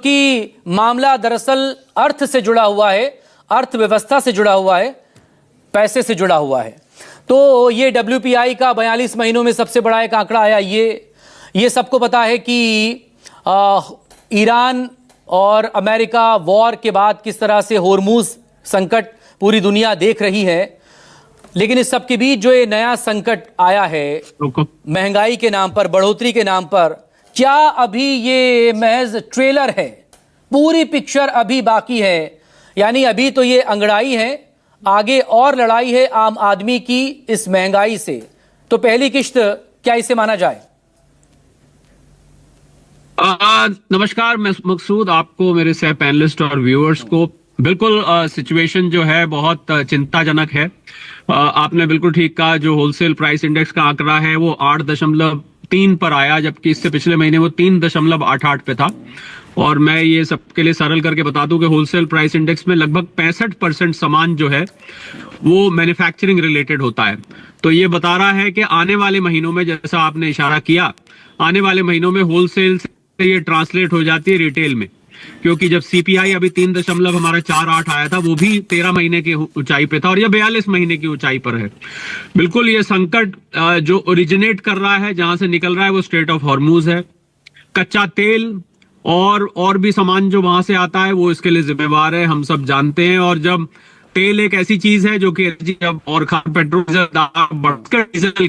कि मामला दरअसल अर्थ से जुड़ा हुआ है, अर्थव्यवस्था से जुड़ा हुआ है, पैसे से जुड़ा हुआ है। तो ये WPI का 42 महीनों में सबसे बड़ा एक आंकड़ा आया। ये सबको पता है कि ईरान और अमेरिका वॉर के बाद किस तरह से होर्मुज संकट पूरी दुनिया देख रही है, लेकिन इस सब के बीच जो ये नया संकट आया है महंगाई के नाम पर, बढ़ोतरी के नाम पर, क्या अभी ये महज ट्रेलर है? पूरी पिक्चर अभी बाकी है? यानी अभी तो ये अंगड़ाई है, आगे और लड़ाई है आम आदमी की इस महंगाई से। तो पहली किश्त क्या इसे माना जाए? नमस्कार मकसूद, आपको, मेरे सह पैनलिस्ट और व्यूअर्स को। बिल्कुल सिचुएशन जो है बहुत चिंताजनक है। आपने बिल्कुल ठीक कहा, जो होलसेल प्राइस इंडेक्स का आंकड़ा है वो 8.3 पर आया, जबकि इससे पिछले महीने वो 3.88 पे था। और मैं ये सबके लिए सरल करके बता दूं कि होलसेल प्राइस इंडेक्स में लगभग 65% सामान जो है वो मैन्युफैक्चरिंग रिलेटेड होता है। तो ये बता रहा है कि आने वाले महीनों में, जैसा आपने इशारा किया, आने वाले महीनों में होलसेल से ये ट्रांसलेट हो जाती है रिटेल में। क्योंकि जब CPI अभी 3.48 आया था, वो भी 13 महीने की ऊंचाई पे था, और यह 42 महीने की ऊंचाई पर है। बिल्कुल ये संकट जो ओरिजिनेट कर रहा है, जहां से निकल रहा है, वो स्ट्रेट ऑफ हॉर्मुज है। कच्चा तेल और भी सामान जो वहां से आता है वो इसके लिए जिम्मेवार है, हम सब जानते हैं। और जब तेल एक ऐसी चीज है जो कि और पेट्रोल बढ़कर डीजल,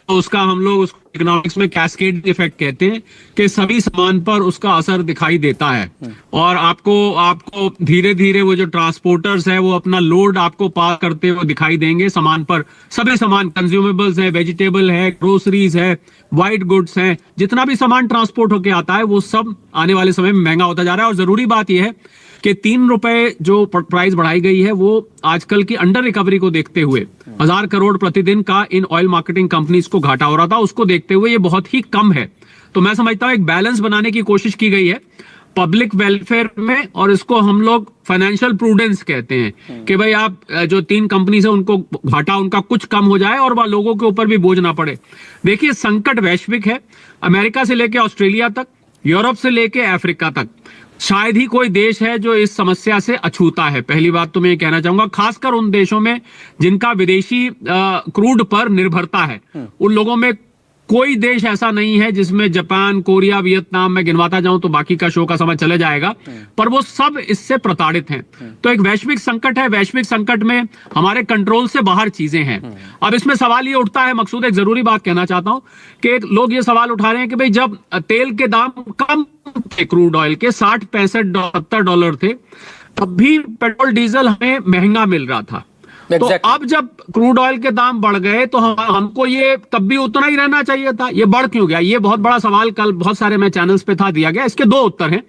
तो उसका हम लोग उसको इकोनॉमिक्स में कैस्केड इफेक्ट कहते हैं कि सभी सामान पर उसका असर दिखाई देता है। और आपको धीरे धीरे वो जो ट्रांसपोर्टर्स है वो अपना लोड आपको पार करते हुए दिखाई देंगे सामान पर। सभी सामान, कंज्यूमेबल्स है, वेजिटेबल है, ग्रोसरीज है, व्हाइट गुड्स है, जितना भी सामान ट्रांसपोर्ट होकर आता है वो सब आने वाले समय में महंगा होता जा रहा है। और जरूरी बात यह है कि 3 रुपए जो प्राइस बढ़ाई गई है वो आजकल की अंडर रिकवरी को देखते हुए 1000 करोड़ प्रतिदिन का इन ऑयल मार्केटिंग कंपनीज को घाटा हो रहा था, उसको देखते हुए ये बहुत ही कम है। तो मैं समझता हूं एक बैलेंस बनाने की कोशिश की गई है पब्लिक वेलफेयर में, और इसको हम लोग फाइनेंशियल प्रूडेंस कहते हैं कि भाई आप जो 3 कंपनी है उनको घाटा उनका कुछ कम हो जाए और वह लोगों के ऊपर भी बोझ ना पड़े। देखिए, संकट वैश्विक है, अमेरिका से लेकर ऑस्ट्रेलिया तक, यूरोप से लेकर अफ्रीका तक। शायद ही कोई देश है जो इस समस्या से अछूता है। पहली बात तो मैं ये कहना चाहूंगा, खासकर उन देशों में जिनका विदेशी क्रूड पर निर्भरता है, उन लोगों में कोई देश ऐसा नहीं है जिसमें जापान, कोरिया, वियतनाम, मैं गिनवाता जाऊं तो बाकी का शो का समय चले जाएगा, पर वो सब इससे प्रताड़ित हैं। तो एक वैश्विक संकट है। वैश्विक संकट में हमारे कंट्रोल से बाहर चीजें हैं। अब इसमें सवाल ये उठता है, मकसूद, एक जरूरी बात कहना चाहता हूं कि लोग ये सवाल उठा रहे हैं कि भाई जब तेल के दाम कम थे, क्रूड ऑयल के 60, 65, $70 थे, तब भी पेट्रोल डीजल हमें महंगा मिल रहा था। तो अब जब क्रूड ऑयल के दाम बढ़ गए तो हमको ये तब भी उतना ही रहना चाहिए था। ये बढ़ क्यों गया? ये बहुत बड़ा सवाल कल बहुत सारे मैं चैनल्स पे था दिया गया। इसके 2 उत्तर हैं।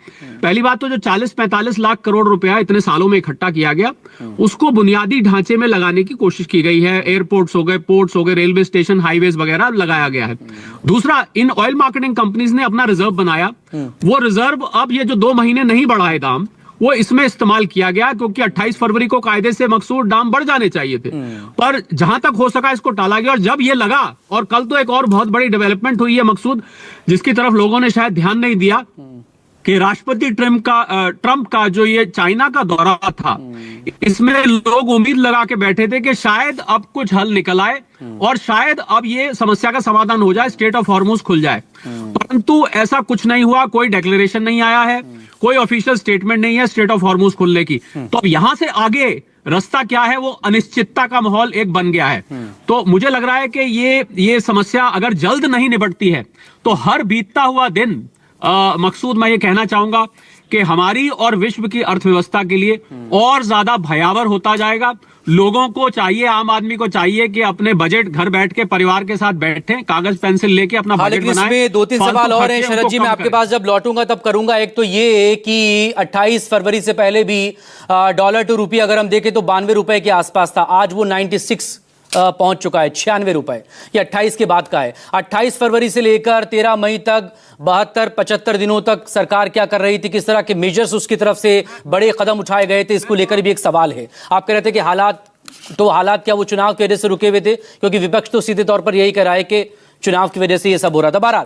पहली बात तो जो 40-45 लाख करोड़ रुपया इतने सालों में इकट्ठा किया गया, उसको बुनियादी ढांचे में लगाने की कोशिश की गई है। एयरपोर्ट्स हो गए, पोर्ट्स हो गए, रेलवे स्टेशन, हाईवेज वगैरह लगाया गया है। दूसरा, इन ऑयल मार्केटिंग कंपनीज ने अपना रिजर्व बनाया। वो रिजर्व अब ये जो 2 महीने नहीं बढ़ा है दाम, वो इसमें इस्तेमाल किया गया, क्योंकि 28 फरवरी को कायदे से मकसूद दाम बढ़ जाने चाहिए थे, पर जहां तक हो सका इसको टाला गया। और जब ये लगा, और कल तो एक और बहुत बड़ी डेवलपमेंट हुई है मकसूद, जिसकी तरफ लोगों ने शायद ध्यान नहीं दिया, कि राष्ट्रपति ट्रंप का जो ये चाइना का दौरा था, इसमें लोग उम्मीद लगा के बैठे थे कि शायद अब कुछ हल निकल आए और शायद अब ये समस्या का समाधान हो जाए, स्ट्रेट ऑफ हॉर्मुज खुल जाए। परंतु ऐसा कुछ नहीं हुआ। कोई डिक्लेरेशन नहीं आया है, कोई ऑफिशियल स्टेटमेंट नहीं है स्ट्रेट ऑफ हॉर्मुज खुलने की। तो अब यहां से आगे रास्ता क्या है, वो अनिश्चितता का माहौल एक बन गया है। तो मुझे लग रहा है कि ये समस्या अगर जल्द नहीं निपटती है तो हर बीतता हुआ दिन, मकसूद, मैं ये कहना चाहूंगा कि हमारी और विश्व की अर्थव्यवस्था के लिए और ज्यादा भयावह होता जाएगा। लोगों को चाहिए, आम आदमी को चाहिए कि अपने बजट घर बैठ के परिवार के साथ बैठे, कागज पेंसिल लेके अपना बजट बनाएं। इसमें 2-3 सवाल और हैं शरद जी, मैं आपके पास जब लौटूंगा तब करूंगा। एक तो ये कि 28 फरवरी से पहले भी डॉलर टू रुपये अगर हम देखें तो 92 रुपए के आसपास था, आज वो 96 पहुंच चुका है, 96 रुपए। ये 28 के बाद का है। 28 फरवरी से लेकर 13 मई तक 72-75 दिनों तक सरकार क्या कर रही थी, किस तरह के मेजर्स उसकी तरफ से बड़े कदम उठाए गए थे, इसको लेकर भी एक सवाल है। आप कह रहे थे कि हालात क्या वो चुनाव की वजह से रुके हुए थे? क्योंकि विपक्ष तो सीधे तौर पर यही कह रहा है कि चुनाव की वजह से ये सब हो रहा था। बहरहाल